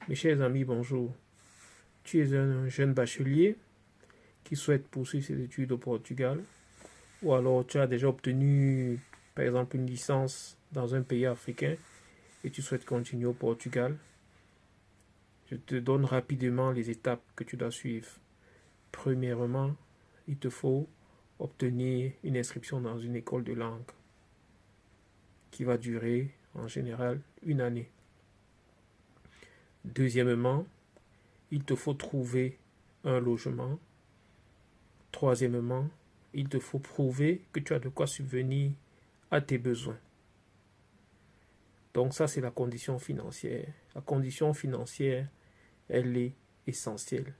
Mes chers amis, bonjour. Tu es un jeune bachelier qui souhaite poursuivre ses études au Portugal, ou alors tu as déjà obtenu, par exemple, une licence dans un pays africain et tu souhaites continuer au Portugal. Je te donne rapidement les étapes que tu dois suivre. Premièrement, il te faut obtenir une inscription dans une école de langue qui va durer en général une année. Deuxièmement, il te faut trouver un logement. Troisièmement, il te faut prouver que tu as de quoi subvenir à tes besoins. Donc ça, c'est la condition financière. La condition financière, elle est essentielle,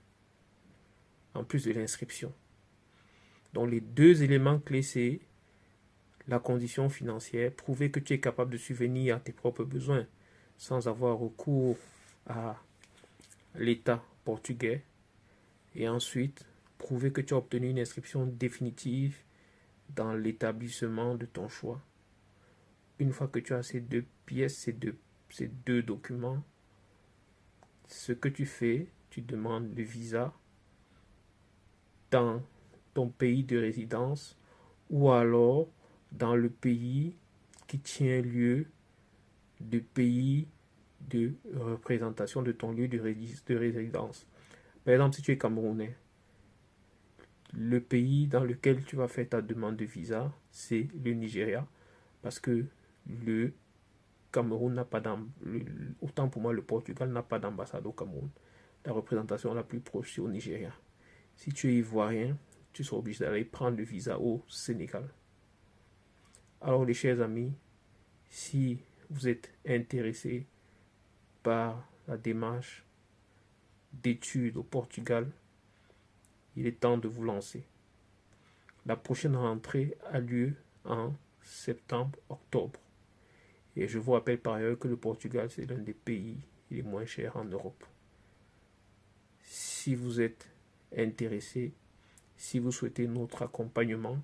en plus de l'inscription. Donc les deux éléments clés, c'est la condition financière, prouver que tu es capable de subvenir à tes propres besoins sans avoir recours à l'État portugais. Et ensuite, prouver que tu as obtenu une inscription définitive dans l'établissement de ton choix. Une fois que tu as ces deux pièces, ces deux documents, ce que tu fais, tu demandes le visa dans ton pays de résidence ou alors dans le pays qui tient lieu de pays de représentation de ton lieu de résidence. Par exemple, si tu es camerounais, le pays dans lequel tu vas faire ta demande de visa, c'est le Nigeria, parce que le Cameroun n'a pas d'ambassade, autant pour moi le Portugal n'a pas d'ambassade au Cameroun. La représentation la plus proche c'est au Nigeria. Si tu es ivoirien, tu seras obligé d'aller prendre le visa au Sénégal. Alors les chers amis, si vous êtes intéressés par la démarche d'études au Portugal, il est temps de vous lancer. La prochaine rentrée a lieu en septembre-octobre. Et je vous rappelle par ailleurs que le Portugal, c'est l'un des pays les moins chers en Europe. Si vous êtes intéressé, si vous souhaitez notre accompagnement,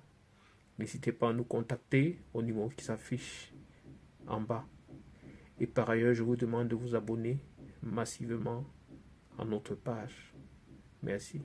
n'hésitez pas à nous contacter au numéro qui s'affiche en bas. Et par ailleurs, je vous demande de vous abonner massivement à notre page. Merci.